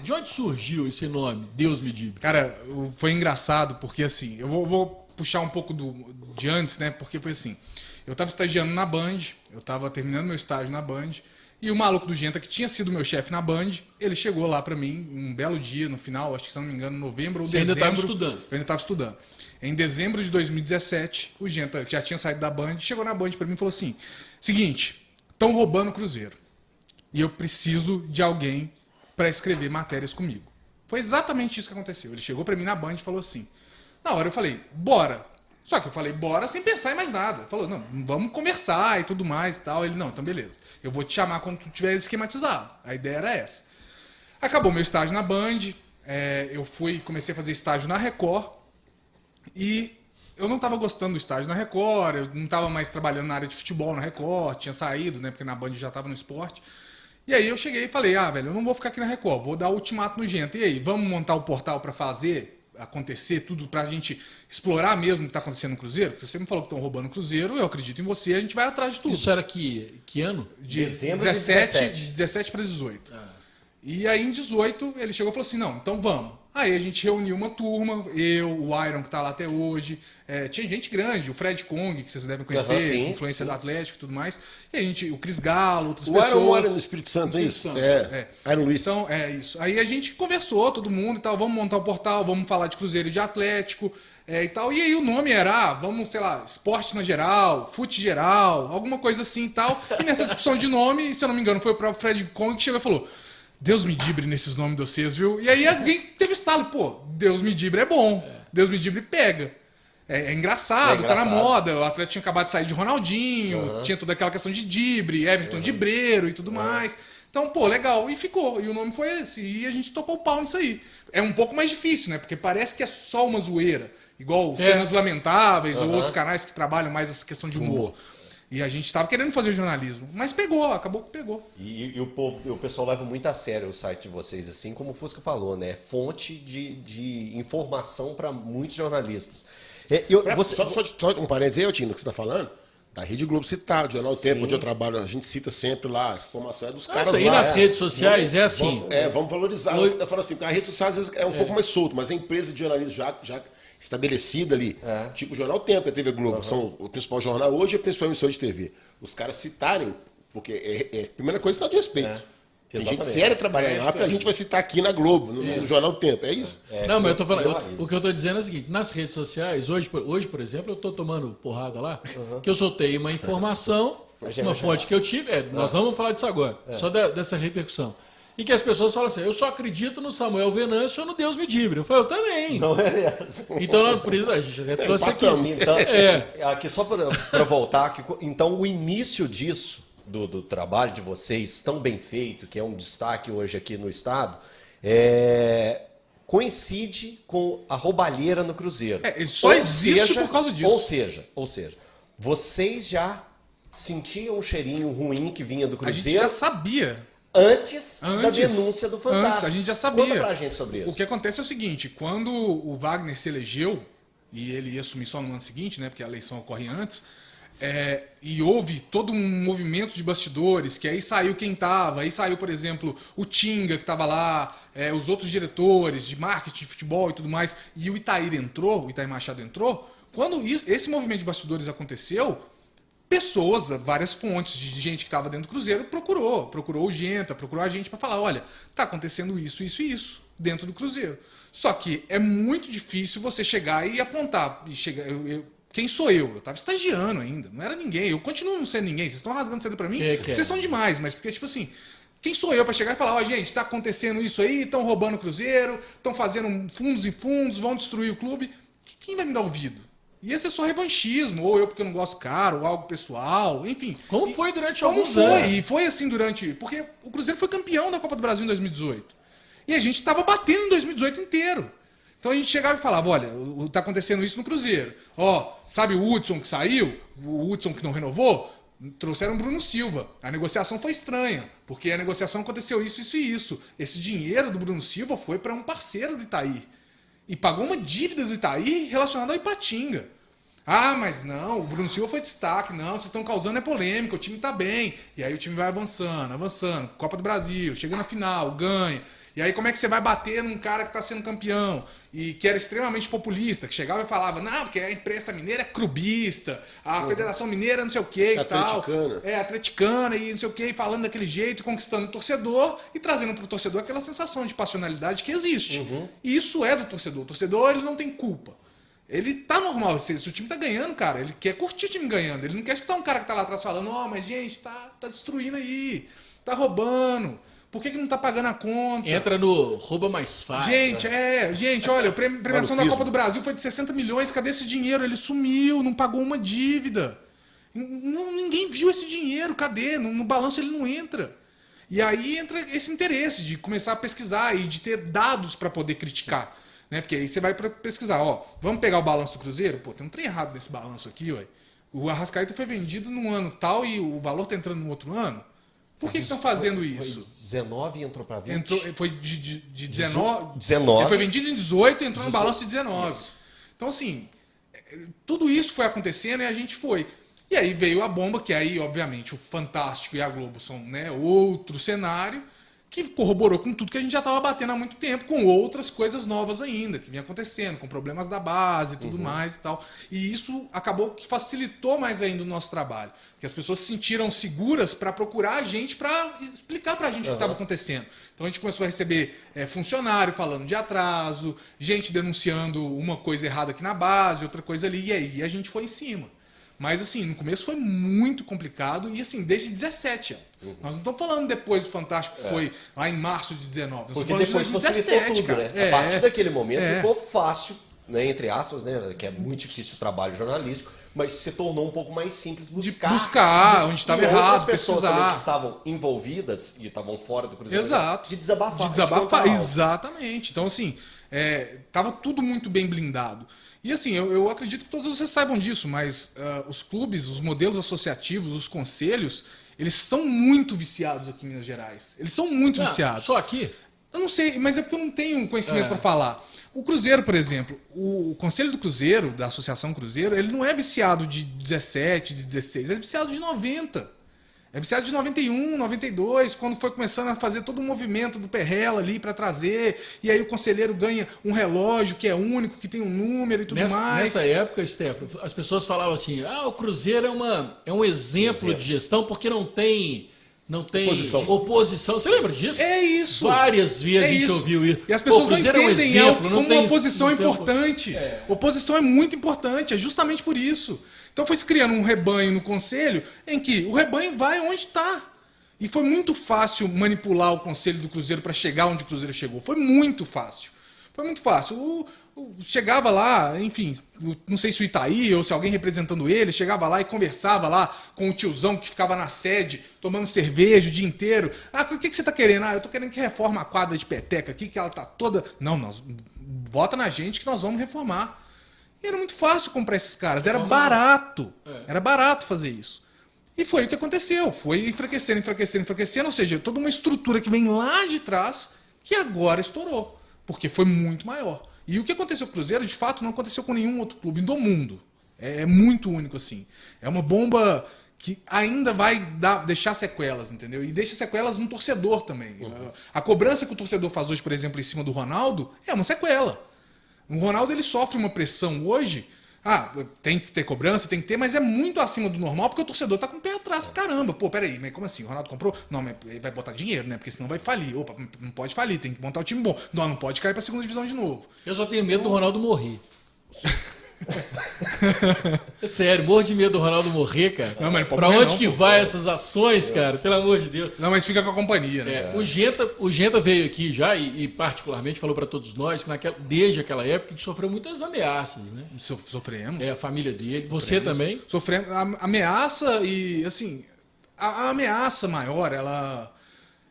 De onde surgiu esse nome, Deus me dibre? Cara, foi engraçado porque assim, eu vou puxar um pouco de antes, né? Porque foi assim, eu tava estagiando na Band, eu tava terminando meu estágio na Band, e o maluco do Genta, que tinha sido meu chefe na Band, ele chegou lá pra mim, um belo dia, no final, acho que se não me engano, novembro ou Você dezembro. ainda estava estudando? Eu ainda tava estudando. Em dezembro de 2017, o Genta, que já tinha saído da Band, chegou na Band pra mim e falou assim, seguinte, estão roubando o Cruzeiro. E eu preciso de alguém pra escrever matérias comigo. Foi exatamente isso que aconteceu. Ele chegou pra mim na Band e falou assim. Na hora eu falei, bora. Só que eu falei, bora sem pensar em mais nada. Ele falou, não, vamos conversar e tudo mais e tal. Ele, não, então beleza. Eu vou te chamar quando tu tiver esquematizado. A ideia era essa. Acabou meu estágio na Band. Eu comecei a fazer estágio na Record. E eu não estava gostando do estágio na Record. Eu não estava mais trabalhando na área de futebol na Record. Tinha saído, né? Porque na Band já estava no esporte. E aí eu cheguei e falei, velho, eu não vou ficar aqui na Record. Vou dar o ultimato no Genta. E aí, vamos montar o portal para fazer acontecer tudo, pra gente explorar mesmo o que tá acontecendo no Cruzeiro? Porque você me falou que estão roubando o Cruzeiro, eu acredito em você, a gente vai atrás de tudo. Isso era que ano? De Dezembro 17, de 17 para 18. E aí em 18 ele chegou e falou assim, não, então vamos. Aí a gente reuniu uma turma, eu, o Iron que tá lá até hoje, tinha gente grande, o Fred Kong, que vocês devem conhecer, sim, influência do Atlético e tudo mais. E a gente, o Cris Galo, outras O pessoas. Iron mora no Espírito Santo, é No isso? Espírito Santo, Iron Luiz. Então, isso. Aí a gente conversou, todo mundo e tal, vamos montar o portal, vamos falar de Cruzeiro e de Atlético e tal. E aí o nome era, vamos, sei lá, esporte na geral, fute geral, alguma coisa assim e tal. E nessa discussão de nome, se eu não me engano, foi o próprio Fred Kong que chegou e falou, Deus me dibre nesses nomes de vocês, viu? E aí alguém teve estalo, pô, Deus me dibre é bom, Deus me dibre pega. É engraçado, tá na moda. O Atlético tinha acabado de sair de Ronaldinho, tinha toda aquela questão de dibre, Everton Dibreiro e tudo mais. Então, pô, legal. E ficou. E o nome foi esse. E a gente tocou o pau nisso aí. É um pouco mais difícil, né? Porque parece que é só uma zoeira. Igual Cenas Lamentáveis ou outros canais que trabalham mais essa questão de humor. E a gente tava querendo fazer jornalismo. Mas pegou, acabou que pegou. E o pessoal leva muito a sério o site de vocês, assim como o Fusca falou, né? Fonte de informação para muitos jornalistas. Só um parênteses aí, Tino, que você está falando, da Rede Globo citar, do Jornal Tempo, onde eu trabalho, a gente cita sempre lá, a informação é dos caras Isso aí lá. nas redes sociais é assim. Vamos valorizar. Eu falo assim, a rede social às vezes é um pouco mais solto, mas a empresa de jornalismo já estabelecida ali, tipo o Jornal Tempo e a TV Globo, são o principal jornal hoje e a principal emissora de TV. Os caras citarem, porque a primeira coisa é sinal de respeito. Tem gente séria trabalhando lá, porque a gente vai citar aqui na Globo, no Jornal Tempo, é isso? Não, mas eu tô falando, o que eu tô dizendo é o seguinte, nas redes sociais, hoje por exemplo, eu tô tomando porrada lá, que eu soltei uma informação, uma fonte que eu tive, nós vamos falar disso agora, só dessa repercussão. E que as pessoas falam assim, eu só acredito no Samuel Venâncio ou no Deus me dibre. Eu falei, eu também. Não é essa. Então, por isso, a gente até trouxe aqui. Então, aqui só para voltar, então o início disso, do trabalho de vocês, tão bem feito, que é um destaque hoje aqui no estado, coincide com a roubalheira no Cruzeiro. Só existe por causa disso. Ou seja, vocês já sentiam um cheirinho ruim que vinha do A gente Cruzeiro já sabia. antes da denúncia do Fantástico. Antes, a gente já sabia. Conta pra gente sobre isso. O que acontece é o seguinte, quando o Wagner se elegeu, e ele ia assumir só no ano seguinte, né, porque a eleição ocorre antes, e houve todo um movimento de bastidores, que aí saiu quem estava, aí saiu, por exemplo, o Tinga, que estava lá, os outros diretores de marketing, de futebol e tudo mais, e o Itair Machado entrou, quando esse movimento de bastidores aconteceu, pessoas, várias fontes de gente que estava dentro do Cruzeiro procurou o Genta, procurou a gente para falar, olha, tá acontecendo isso, isso e isso dentro do Cruzeiro. Só que é muito difícil você chegar e apontar, quem sou eu? Eu tava estagiando ainda, não era ninguém, eu continuo não sendo ninguém, vocês estão rasgando cedo para mim, vocês são demais, mas porque tipo assim, quem sou eu para chegar e falar, ó, gente, tá acontecendo isso aí, estão roubando o Cruzeiro, estão fazendo fundos e fundos, vão destruir o clube, quem vai me dar ouvido? Ia ser só revanchismo, ou eu porque eu não gosto caro, ou algo pessoal, enfim. Como foi durante alguns anos. E foi assim durante... Porque o Cruzeiro foi campeão da Copa do Brasil em 2018. E a gente estava batendo em 2018 inteiro. Então a gente chegava e falava, olha, tá acontecendo isso no Cruzeiro. Ó, sabe o Hudson que saiu? O Hudson que não renovou? Trouxeram o Bruno Silva. A negociação foi estranha, porque a negociação aconteceu isso, isso e isso. Esse dinheiro do Bruno Silva foi para um parceiro do Itaí. E pagou uma dívida do Itaí relacionada ao Ipatinga. Ah, mas não, o Bruno Silva foi destaque. Não, vocês estão causando polêmica, o time tá bem. E aí o time vai avançando, Copa do Brasil, chega na final, ganha. E aí como é que você vai bater num cara que está sendo campeão e que era extremamente populista, que chegava e falava, não, porque a imprensa mineira é clubista, a Federação Mineira não sei o que e tal. Atleticana. É, atleticana e não sei o que, falando daquele jeito, conquistando o torcedor e trazendo pro torcedor aquela sensação de passionalidade que existe. E isso é do torcedor. O torcedor, ele não tem culpa. Ele tá normal, se o time tá ganhando, cara, ele quer curtir o time ganhando. Ele não quer escutar um cara que tá lá atrás falando, mas gente, tá destruindo aí, tá roubando. Por que não tá pagando a conta? Entra no rouba mais fácil. Gente, olha, a premiação da Copa do Brasil foi de 60 milhões, cadê esse dinheiro? Ele sumiu, não pagou uma dívida. Ninguém viu esse dinheiro, cadê? No balanço ele não entra. E aí entra esse interesse de começar a pesquisar e de ter dados para poder criticar. Né? Porque aí você vai para pesquisar, vamos pegar o balanço do Cruzeiro? Pô, tem um trem errado nesse balanço aqui, ué. O Arrascaeta foi vendido num ano tal e o valor tá entrando no outro ano? Por que estão fazendo isso? Foi 19 e entrou para 20? Foi de 19. 19. Ele foi vendido em 18 e entrou no balanço de 19. Isso. Então, assim, tudo isso foi acontecendo e a gente foi. E aí veio a bomba, que aí, obviamente, o Fantástico e a Globo são, né, outro cenário, que corroborou com tudo que a gente já estava batendo há muito tempo, com outras coisas novas ainda, que vinha acontecendo, com problemas da base e tudo mais e tal. E isso acabou que facilitou mais ainda o nosso trabalho. Porque as pessoas se sentiram seguras para procurar a gente, para explicar para a gente o que estava acontecendo. Então a gente começou a receber funcionário falando de atraso, gente denunciando uma coisa errada aqui na base, outra coisa ali, e aí a gente foi em cima. Mas, assim, no começo foi muito complicado e, assim, desde 17. Nós não estamos falando depois do Fantástico, que foi lá em março de 19. Nós Porque depois facilitou tudo, cara. né? A partir daquele momento ficou fácil, né, entre aspas, né, que é muito difícil o trabalho jornalístico, mas se tornou um pouco mais simples buscar onde estava errado, outras pessoas também que estavam envolvidas e estavam fora do Cruzeiro. Exato. De desabafar. De desabafar, exatamente. Então, assim, tava tudo muito bem blindado. E assim, eu acredito que todos vocês saibam disso, mas os clubes, os modelos associativos, os conselhos, eles são muito viciados aqui em Minas Gerais. Eles são muito viciados. Só aqui? Eu não sei, mas é porque eu não tenho conhecimento para falar. O Cruzeiro, por exemplo, o Conselho do Cruzeiro, da Associação Cruzeiro, ele não é viciado de 17, de 16, é viciado de 90. É viciado de 91, 92, quando foi começando a fazer todo o movimento do Perrela ali para trazer, e aí o conselheiro ganha um relógio que é único, que tem um número e tudo mais. Nessa época, Stefano, as pessoas falavam assim, o Cruzeiro é um exemplo de gestão porque não tem oposição. Você lembra disso? É isso. Várias vezes a gente ouviu isso. E as pessoas não entendem exemplo, como uma oposição é importante. Oposição é muito importante, é justamente por isso. Então foi se criando um rebanho no conselho em que o rebanho vai onde está. E foi muito fácil manipular o conselho do Cruzeiro para chegar onde o Cruzeiro chegou. Foi muito fácil. Foi muito fácil. Chegava lá, enfim, não sei se o Itaí ou se alguém representando ele, chegava lá e conversava lá com o tiozão que ficava na sede, tomando cerveja o dia inteiro. O que você está querendo? Eu estou querendo que reforma a quadra de peteca aqui, que ela está toda... Não, vota na gente que nós vamos reformar. E era muito fácil comprar esses caras, era barato. Era barato fazer isso. E foi o que aconteceu, foi enfraquecendo, ou seja, toda uma estrutura que vem lá de trás que agora estourou, porque foi muito maior. E o que aconteceu com o Cruzeiro, de fato, não aconteceu com nenhum outro clube do mundo. É muito único assim. É uma bomba que ainda vai deixar sequelas, entendeu? E deixa sequelas no torcedor também. A cobrança que o torcedor faz hoje, por exemplo, em cima do Ronaldo, é uma sequela. O Ronaldo ele sofre uma pressão hoje. Tem que ter cobrança, tem que ter, mas é muito acima do normal porque o torcedor tá com o pé atrás. Caramba, peraí, mas como assim? O Ronaldo comprou? Não, mas ele vai botar dinheiro, né? Porque senão vai falir. Opa, não pode falir, tem que montar o time bom. Não pode cair pra segunda divisão de novo. Eu só tenho medo do Ronaldo morrer. É sério, morro de medo do Ronaldo morrer, cara. Não, mas pra onde que vai essas ações, cara? Pelo amor de Deus. Não, mas fica com a companhia, né? O Genta veio aqui já e particularmente falou pra todos nós que desde aquela época a gente sofreu muitas ameaças, né? Sofremos. A família dele. Você também? Sofremos. A ameaça e, assim, a ameaça maior, ela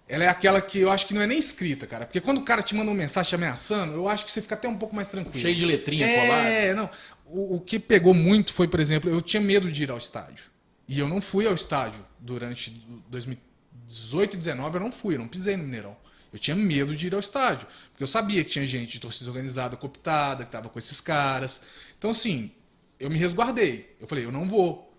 é aquela que eu acho que não é nem escrita, cara. Porque quando o cara te manda uma mensagem te ameaçando, eu acho que você fica até um pouco mais tranquilo. Cheio de letrinha colada. Não. O que pegou muito foi, por exemplo, eu tinha medo de ir ao estádio. E eu não fui ao estádio durante 2018 e 2019, eu não pisei no Mineirão. Eu tinha medo de ir ao estádio. Porque eu sabia que tinha gente de torcida organizada, cooptada, que estava com esses caras. Então, assim, eu me resguardei. Eu falei, eu não vou.